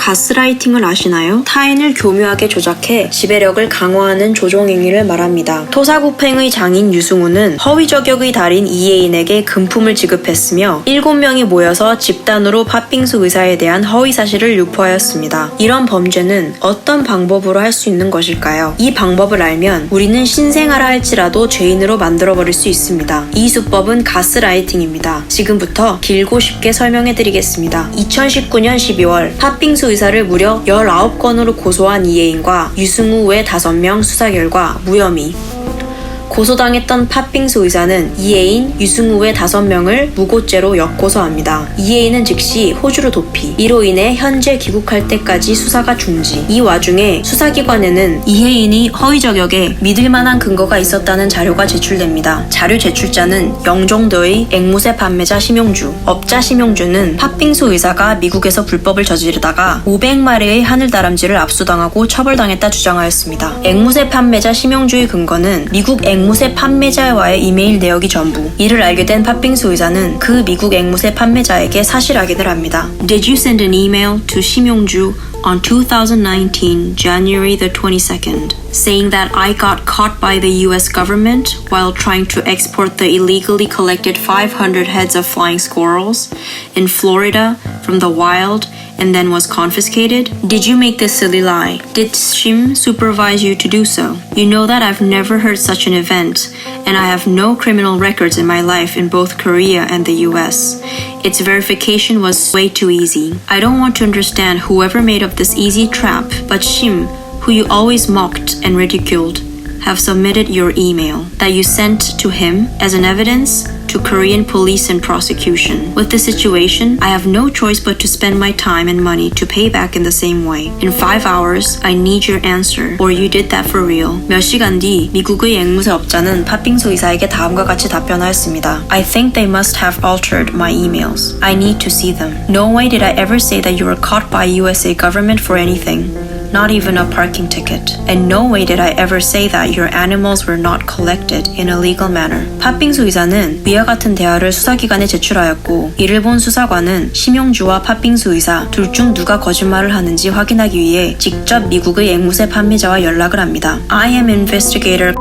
가스라이팅을 아시나요? 타인을 교묘하게 조작해 지배력을 강화하는 조종행위를 말합니다. 토사구팽의 장인 유승우는 허위 저격의 달인 이혜인에게 금품을 지급했으며 7명이 모여서 집단으로 팥빙수 의사에 대한 허위 사실을 유포하였습니다. 이런 범죄는 어떤 방법으로 할 수 있는 것일까요? 이 방법을 알면 우리는 신생아라 할지라도 죄인으로 만들어버릴 수 있습니다. 이 수법은 가스라이팅입니다. 지금부터 길고 쉽게 설명해드리겠습니다. 2019년 12월 팥빙수 의사를 무려 19건으로 고소한 이혜인과 유승우 외 5명 수사 결과 무혐의. 고소당했던 팥빙수 의사는 이혜인, 유승우 외 5명을 무고죄로 역고소합니다. 이혜인은 즉시 호주로 도피. 이로 인해 현재 귀국할 때까지 수사가 중지. 이 와중에 수사기관에는 이혜인이 허위 저격에 믿을 만한 근거가 있었다는 자료가 제출됩니다. 자료 제출자는 영종도의 앵무새 판매자 심용주. 업자 심용주는 팥빙수 의사가 미국에서 불법을 저지르다가 500마리의 하늘다람쥐를 압수당하고 처벌당했다 주장하였습니다. 앵무새 판매자 심용주의 근거는 미국 앵무새 판매자와의 이메일 내역이 전부. 이를 알게 된 팥빙수 의사는 그 미국 앵무새 판매자에게 사실 확인을 합니다. Did you send an email to 심용주 on 2019 January the 22nd saying that I got caught by the US government while trying to export the illegally collected 500 heads of flying squirrels in Florida from the wild and then was confiscated? Did you make this silly lie? Did Shim supervise you to do so? You know that I've never heard such an event, and I have no criminal records in my life in both Korea and the US. Its verification was way too easy. I don't want to understand whoever made up this easy trap, but Shim, who you always mocked and ridiculed, have submitted your email that you sent to him as an evidence to Korean police and prosecution. With this situation, I have no choice but to spend my time and money to pay back in the same way. In 5 hours, I need your answer, or you did that for real. 몇 시간 뒤 미국의 앵무새 업자는 팥빙수 의사에게 다음과 같이 답변하였습니다. I think they must have altered my emails. I need to see them. No way did I ever say that you were caught by USA government for anything. Not even a parking ticket. And no way did I ever say that your animals were not collected in a legal manner. 팥빙수 의사는 위와 같은 대화를 수사기관에 제출하였고 이를 본 수사관은 심용주와 팥빙수 의사 둘 중 누가 거짓말을 하는지 확인하기 위해 직접 미국의 앵무새 판매자와 연락을 합니다. I am investigator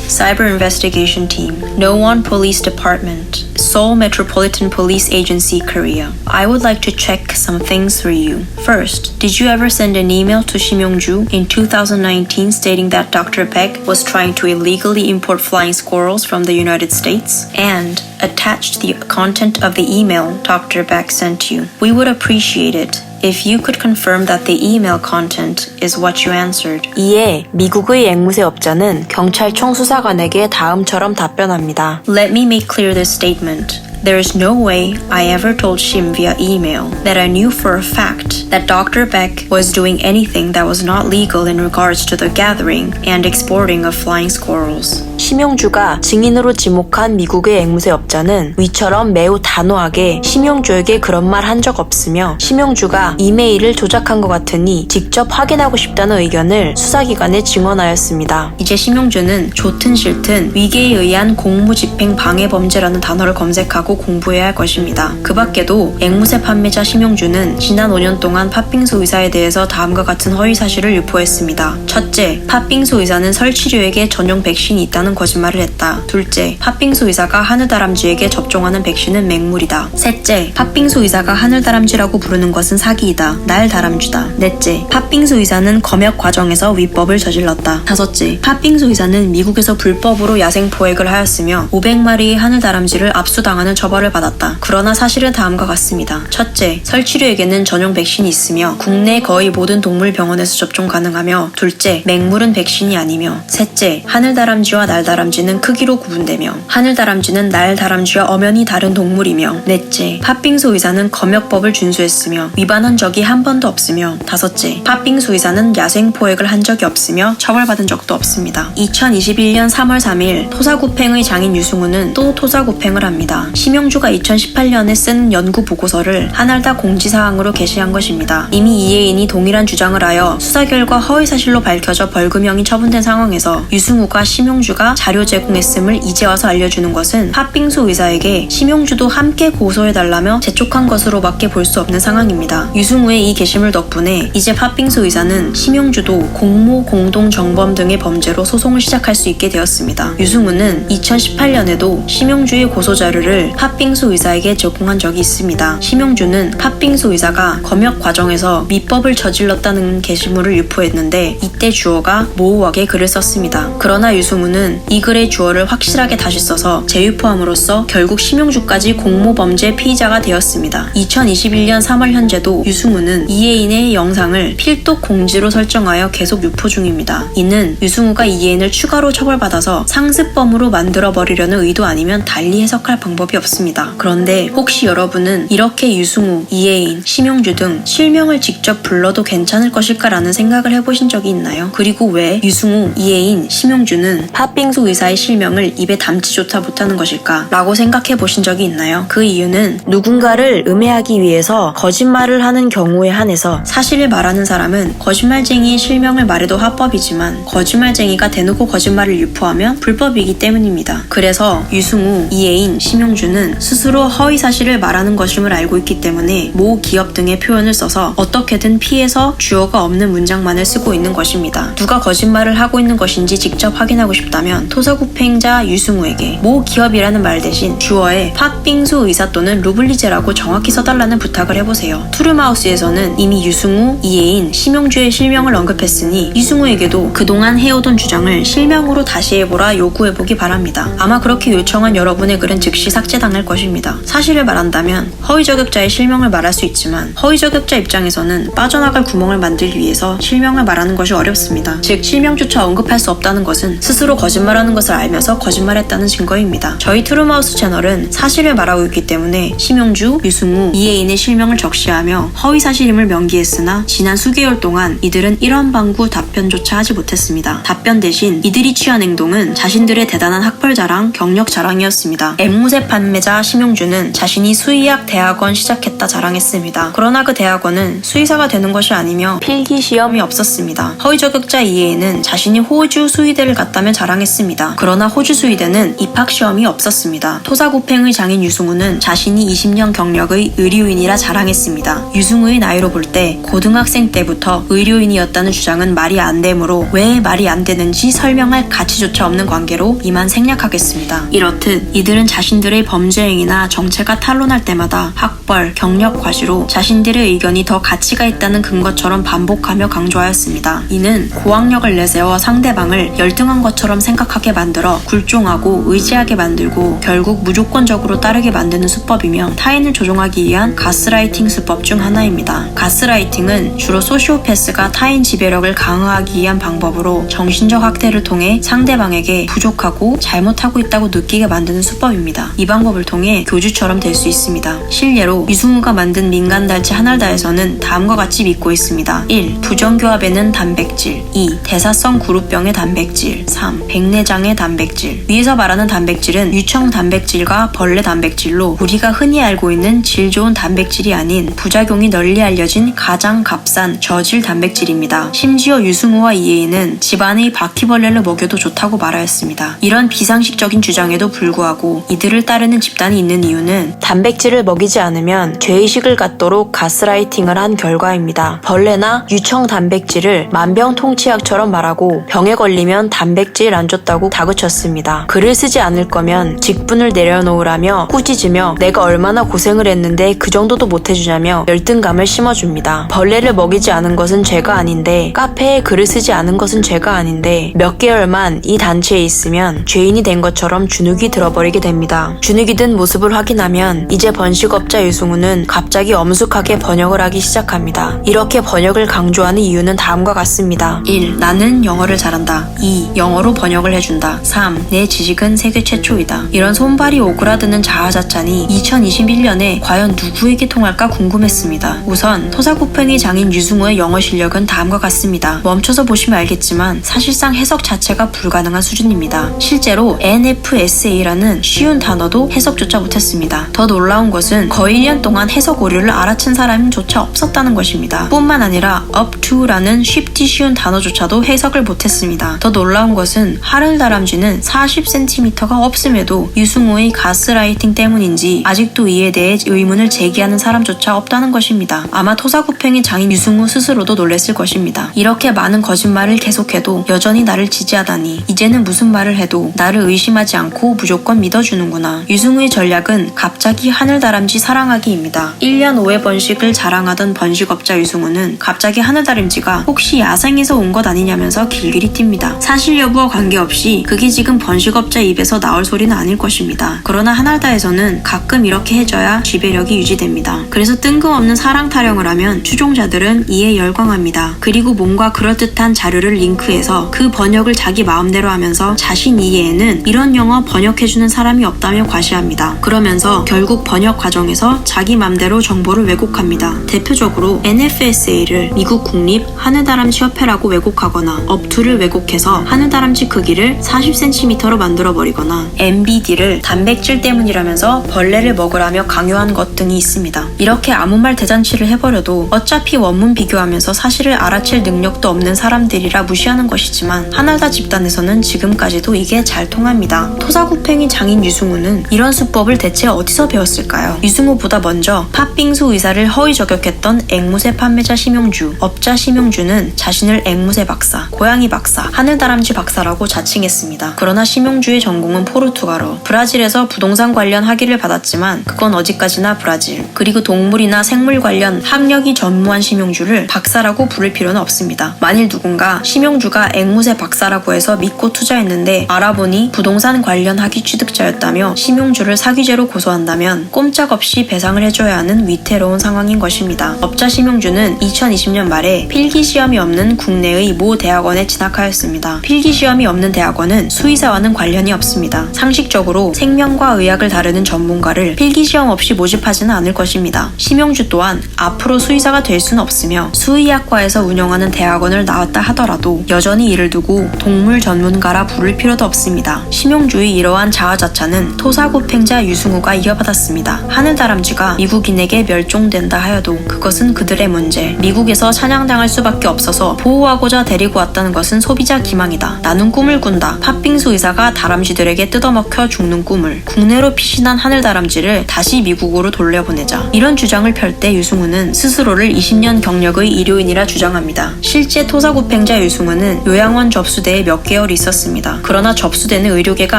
Cyber Investigation Team, No-One Police Department, Seoul Metropolitan Police Agency, Korea. I would like to check some things for you. First, did you ever send an email to Shim Yong-ju in 2019 stating that Dr. Beck was trying to illegally import flying squirrels from the United States? And attached the content of the email Dr. Beck sent you. We would appreciate it if you could confirm that the email content is what you answered. 이에 미국의 앵무새 업자는 경찰청 수사관에게 다음처럼 답변합니다. Let me make clear this statement. There is no way I ever told Shim via email that I knew for a fact that Dr. Beck was doing anything that was not legal in regards to the gathering and exporting of flying squirrels. 심용주가 증인으로 지목한 미국의 앵무새 업자는 위처럼 매우 단호하게 심용주에게 그런 말 한 적 없으며 심용주가 이메일을 조작한 것 같으니 직접 확인하고 싶다는 의견을 수사기관에 증언하였습니다. 이제 심용주는 좋든 싫든 위계에 의한 공무집행 방해 범죄라는 단어를 검색하고 공부해야 할 것입니다. 그 밖에도 앵무새 판매자 심용주는 지난 5년 동안 팥빙수 의사에 대해서 다음과 같은 허위 사실을 유포했습니다. 첫째, 팥빙수 의사는 설치류에게 전용 백신이 있다는 거짓말을 했다. 둘째, 팥빙수 의사가 하늘다람쥐에게 접종하는 백신은 맹물이다. 셋째, 팥빙수 의사가 하늘다람쥐라고 부르는 것은 사기이다. 날다람쥐다. 넷째, 팥빙수 의사는 검역 과정에서 위법을 저질렀다. 다섯째, 팥빙수 의사는 미국에서 불법으로 야생 포획을 하였으며 500마리의 하늘다람쥐를 압수당하는 처벌을 받았다. 그러나 사실은 다음과 같습니다. 첫째, 설치류에게는 전용 백신이 있으며 국내 거의 모든 동물 병원에서 접종 가능하며 둘째, 맹물은 백신이 아니며 셋째, 하늘다람쥐와 날다람쥐는 크기로 구분되며 하늘다람쥐는 날다람쥐와 엄연히 다른 동물이며 넷째, 팥빙수 의사는 검역법을 준수했으며 위반한 적이 한 번도 없으며 다섯째, 팥빙수 의사는 야생 포획을 한 적이 없으며 처벌받은 적도 없습니다. 2021년 3월 3일 토사구팽의 장인 유승우는 또 토사구팽을 합니다. 심용주가 2018년에 쓴 연구 보고서를 하날다 공지사항으로 게시한 것입니다. 이미 이혜인이 동일한 주장을 하여 수사 결과 허위사실로 밝혀져 벌금형이 처분된 상황에서 유승우가 심용주가 자료 제공했음을 이제 와서 알려주는 것은 팥빙수 의사에게 심용주도 함께 고소해달라며 재촉한 것으로밖에 볼 수 없는 상황입니다. 유승우의 이 게시물 덕분에 이제 팥빙수 의사는 심용주도 공모, 공동, 정범 등의 범죄로 소송을 시작할 수 있게 되었습니다. 유승우는 2018년에도 심용주의 고소자료를 팥빙수 의사에게 제공한 적이 있습니다. 심용주는 팥빙수 의사가 검역 과정에서 미법을 저질렀다는 게시물을 유포했는데 이때 주어가 모호하게 글을 썼습니다. 그러나 유승우는 이 글의 주어를 확실하게 다시 써서 재유포함으로써 결국 심용주까지 공모범죄 피의자가 되었습니다. 2021년 3월 현재도 유승우는 이혜인의 영상을 필독 공지로 설정하여 계속 유포 중입니다. 이는 유승우가 이혜인을 추가로 처벌받아서 상습범으로 만들어버리려는 의도 아니면 달리 해석할 방법이 없습니다. 그런데 혹시 여러분은 이렇게 유승우, 이혜인, 심용주 등 실명을 직접 불러도 괜찮을 것일까라는 생각을 해보신 적이 있나요? 그리고 왜 유승우, 이혜인, 심용주는 팥빙수 의사의 실명을 입에 담지조차 못하는 것일까? 라고 생각해 보신 적이 있나요? 그 이유는 누군가를 음해하기 위해서 거짓말을 하는 경우에 한해서 사실을 말하는 사람은 거짓말쟁이의 실명을 말해도 합법이지만 거짓말쟁이가 대놓고 거짓말을 유포하면 불법이기 때문입니다. 그래서 유승우, 이혜인, 심용주는 스스로 허위사실을 말하는 것임을 알고 있기 때문에 모 기업 등의 표현을 써서 어떻게든 피해서 주어가 없는 문장만을 쓰고 있는 것입니다. 누가 거짓말을 하고 있는 것인지 직접 확인하고 싶다면 토사구팽자 유승우에게 모 기업이라는 말 대신 주어에 팥빙수 의사 또는 루블리제라고 정확히 써달라는 부탁을 해보세요. 투룸하우스에서는 이미 유승우, 이혜인, 심용주의 실명을 언급했으니 유승우에게도 그동안 해오던 주장을 실명으로 다시 해보라 요구해보기 바랍니다. 아마 그렇게 요청한 여러분의 글은 즉시 삭제당할 것입니다. 사실을 말한다면 허위 저격자의 실명을 말할 수 있지만 허위 저격자 입장에서는 빠져나갈 구멍을 만들기 위해서 실명을 말하는 것이 어렵습니다. 즉 실명조차 언급할 수 없다는 것은 스스로 거짓말하는 것을 알면서 거짓말했다는 증거입니다. 저희 트룸하우스 채널은 사실을 말하고 있기 때문에 심용주, 유승우, 이혜인의 실명을 적시하며 허위사실임을 명기했으나 지난 수개월 동안 이들은 이런 방구 답변조차 하지 못했습니다. 답변 대신 이들이 취한 행동은 자신들의 대단한 학벌 자랑, 경력 자랑이었습니다. 앵무새 판매자 심용주는 자신이 수의학 대학원 시작했다 자랑했습니다. 그러나 그 대학원은 수의사가 되는 것이 아니며 필기 시험이 없었습니다. 허위 저격자 이혜인은 자신이 호주 수의대를 갔다며 자랑했습니다. 그러나 호주 수의대는 입학 시험이 없었습니다. 토사구팽의 장인 유승우는 자신이 20년 경력의 의료인이라 자랑했습니다. 유승우의 나이로 볼 때 고등학생 때부터 의료인이었다는 주장은 말이 안 되므로 왜 말이 안 되는지 설명할 가치조차 없는 관계로 이만 생략하겠습니다. 이렇듯 이들은 자신들의 범죄 행위나 정체가 탄론할 때마다 학벌, 경력 과시로 자신들의 의견이 더 가치가 있다는 근거처럼 반복하며 강조하였습니다. 이는 고학력을 내세워 상대방을 열등한 것처럼 생각하게 만들어 굴종하고 의지하게 만들고 결국 무조건적으로 따르게 만드는 수법이며 타인을 조종하기 위한 가스라이팅 수법 중 하나입니다. 가스라이팅은 주로 소시오패스가 타인 지배력을 강화하기 위한 방법으로 정신적 학대를 통해 상대방에게 부족하고 잘못하고 있다고 느끼게 만드는 수법입니다. 이 방법을 통해 교주처럼 될 수 있습니다. 실례로 유승우가 만든 민간단체 하날다에서는 다음과 같이 믿고 있습니다. 1. 부정교합에는 단백질. 2. 대사성 그룹병의 단백질. 3. 백내장의 단백질. 위에서 말하는 단백질은 유청 단백질과 벌레 단백질로 우리가 흔히 알고 있는 질 좋은 단백질이 아닌 부작용이 널리 알려진 가장 값싼 저질 단백질입니다. 심지어 유승우와 이혜인은 집안의 바퀴벌레를 먹여도 좋다고 말하였습니다. 이런 비상식적인 주장에도 불구하고 이들을 따르는 집단이 있는 이유는 단백질을 먹이지 않으면 죄의식을 갖도록 가스라이팅을 한 결과입니다. 벌레나 유청 단백질을 만병통치약처럼 말하고 병에 걸리면 단백질 안 줬다고 다그쳤습니다. 글을 쓰지 않을 거면 직분을 내려놓으라며 꾸짖으며 내가 얼마나 고생을 했는데 그 정도도 못해주냐며 열등감을 심어줍니다. 벌레를 먹이지 않은 것은 죄가 아닌데 카페에 글을 쓰지 않은 것은 죄가 아닌데 몇 개월만 이 단체에 있으면 죄인이 된 것처럼 주눅이 들어버리게 됩니다. 주눅이 든 모습을 확인하면 이제 번식업자 유승우는 갑자기 엄숙하게 번역을 하기 시작합니다. 이렇게 번역을 강조하는 이유는 다음과 같습니다. 1. 나는 영어를 잘한다. 2. 영어로 번역을 해준다. 3. 내 지식은 세계 최초이다. 이런 손발이 오그라드는 자화자찬이 2021년에 과연 누구에게 통할까 궁금했습니다. 우선 토사구팽이 장인 유승우의 영어 실력은 다음과 같습니다. 멈춰서 보시면 알겠지만 사실상 해석 자체가 불가능한 수준입니다. 실제로 NFSA라는 쉬운 단어도 해석조차 못했습니다. 더 놀라운 것은 거의 1년 동안 해석 오류를 알아챈 사람조차 없었다는 것입니다. 뿐만 아니라 up to라는 쉽디 쉬운 단어조차도 해석을 못했습니다. 더 놀라운 것은 하늘다람쥐는 40cm가 없음에도 유승우의 가스라이팅 때문인지 아직도 이에 대해 의문을 제기하는 사람조차 없다는 것입니다. 아마 토사구팽이 장인 유승우 스스로도 놀랬을 것입니다. 이렇게 많은 거짓말을 계속해도 여전히 나를 지지하다니 이제는 무슨 말을 해도 나를 의심하지 않고 무조건 믿어주는구나. 유승우의 전략은 갑자기 하늘다람쥐 사랑하기입니다. 1년 5회 번식을 자랑하던 번식업자 유승우는 갑자기 하늘다람쥐가 혹시 야생에서 온 것 아니냐면서 길길이 튑니다. 사실 여부와 관계없이 그게 지금 번식업자 입에서 나올 소리는 아닐 것입니다. 그러나 하늘다에서는 가끔 이렇게 해줘야 지배력이 유지됩니다. 그래서 뜬금없는 사랑 타령을 하면 추종자들은 이에 열광합니다. 그리고 뭔가 그럴듯한 자료를 링크해서 그 번역을 자기 마음대로 하면서 자신 이해에는 이런 영어 번역해주는 사람이 없다며 과시합니다. 그러면서 결국 번역 과정에서 자기 맘대로 정보를 왜곡합니다. 대표적으로 NFSA를 미국 국립 하늘다람쥐 협회라고 왜곡하거나 업투를 왜곡해서 하늘다람쥐 크기를 40cm로 만들어버리거나 MBD를 단백질 때문이라면서 벌레를 먹으라며 강요한 것 등이 있습니다. 이렇게 아무 말 대잔치를 해버려도 어차피 원문 비교하면서 사실을 알아챌 능력도 없는 사람들이라 무시하는 것이지만 하늘다 집단에서는 지금까지도 이게 잘 통합니다. 토사구팽이 장인 유승우는 이런 수법을 대체 어디서 배웠을까요? 유승우보다 먼저 팥빙수 의사를 허위 저격했던 앵무새 판매자 심용주, 업자 심용주는 자신을 앵무새 박사, 고양이 박사, 하늘다람쥐 박사라고 자칭했습니다. 그러나 심용주의 전공은 포르투갈어, 브라질에서 부동산 관련 학위를 받았지만 그건 어디까지나 브라질, 그리고 동물이나 생물 관련 학력이 전무한 심용주를 박사라고 부를 필요는 없습니다. 만일 누군가 심용주가 앵무새 박사라고 해서 믿고 투자했는데 알아보니 부동산 관련 학위 취득자였다며 심용주를 사기죄로 고소한다면 꼼짝없이 배상을 해줘야 하는 위태로운 상황인 것입니다. 업자 심용주는 2020년 말에 필기시험이 없는 국내의 모 대학원에 진학하였습니다. 필기시험이 없는 대학원은 수의사와는 관련이 없습니다. 상식적으로 생명과 의학을 다루는 전문가를 필기시험 없이 모집하지는 않을 것입니다. 심용주 또한 앞으로 수의사가 될 수는 없으며 수의학과에서 운영하는 대학원을 나왔다 하더라도 여전히 이를 두고 동물 전문가라 부를 필요도 없습니다. 심용주의 이러한 자화자찬은 토사구팽자 유승우가 이어받았습니다. 하늘다람쥐가 미국인에게 멸종된다 하여도 그것은 그들의 문제. 미국에서 사냥당할 수밖에 없어서 보호하고자 데리고 왔다는 것은 소비자 기망이다. 나는 꿈을 꾼다. 팥빙수 의사가 다람쥐들에게 뜯어먹혀 죽는 꿈을. 국내로 피신한 하늘다람쥐를 다시 미국으로 돌려보내자. 이런 주장을 펼 때 유승우는 스스로를 20년 경력의 의료인이라 주장합니다. 실제 토사구팽자 유승우는 요양원 접수대에 몇 개월 있었습니다. 그러나 접수대는 의료계가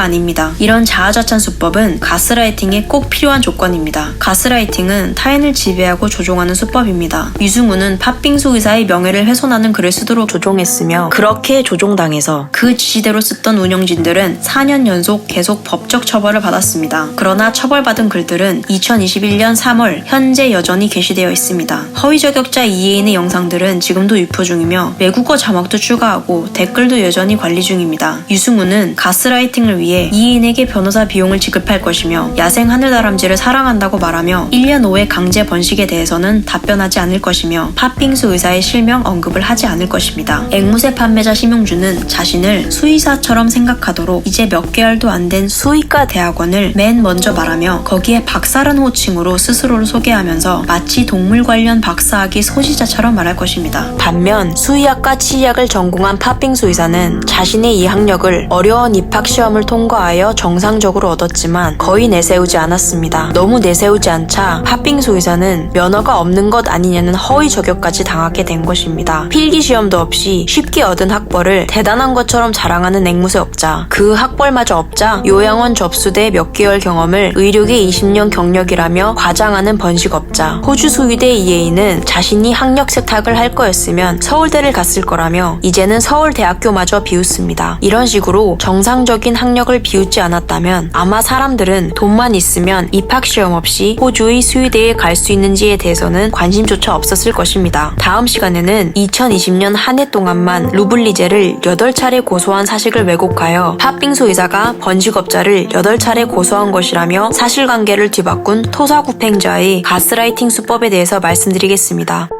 아닙니다. 이런 자아자찬 수법은 가스라이팅에 꼭 필요한 조건입니다. 가스라이팅은 타인을 지배하고 조종하는 수법입니다. 유승우는 팥빙수 의사의 명예를 훼손하는 글을 쓰도록 조종했으며 그렇게 조종당해서 그 지시대로 쓰던 운영진들은 4년 연속 계속 법적 처벌을 받았습니다. 그러나 처벌받은 글들은 2021년 3월 현재 여전히 게시되어 있습니다. 허위 저격자 이해인의 영상들은 지금도 유포 중이며 외국어 자막도 추가하고 댓글도 여전히 관리 중입니다. 유승우는 가스라이팅을 위해 이해인에게 변호사 비용을 지급할 것이며 야생 하늘다람쥐를 사랑한다고 말하며 1년 5회 강제 번식에 대해서는 답변하지 않을 것이며 팥빙수 의사의 실명 언급을 하지 않을 것입니다. 앵무새 판매자 심용주는 자신을 수의사처럼 생각하도록 이제 몇 개월도 안 된 수의과 대학원을 맨 먼저 말하며 거기에 박사란 호칭으로 스스로를 소개하면서 마치 동물 관련 박사학위 소지자처럼 말할 것입니다. 반면 수의학과 치의학을 전공한 팥빙수 의사는 자신의 이 학력을 어려운 입학시험을 통과하여 정상적으로 얻었지만 거의 내세우지 않았습니다. 너무 내세우지 않자 팥빙수 의사는 면허가 없는 것 아니냐는 허위 저격까지 당하게 된 것입니다. 필기시험도 없이 쉽게 얻은 학벌을 대단한 것처럼 자랑하는 앵무새 업자. 그 학벌마저 없자 요양원 접수대 몇 개월 경험을 의료계 20년 경력이라며 과장하는 번식업자. 호주 수의대 이혜인은 자신이 학력 세탁을 할 거였으면 서울대를 갔을 거라며 이제는 서울대학교마저 비웃습니다. 이런 식으로 정상적인 학력을 비웃지 않았다면 아마 사람들은 돈만 있으면 입학시험 없이 호주의 수의대에 갈 수 있는지에 대해서는 관심조차 없었을 것입니다. 다음 시간에는 2020년 한 해 동안만 루블리제를 8차례 고소한 사실을 왜곡하여 팥빙수 의사가 번식업자를 8차례 고소한 것이라며 사실관계를 뒤바꾼 토사구팽자의 가스라이팅 수법에 대해서 말씀드리겠습니다.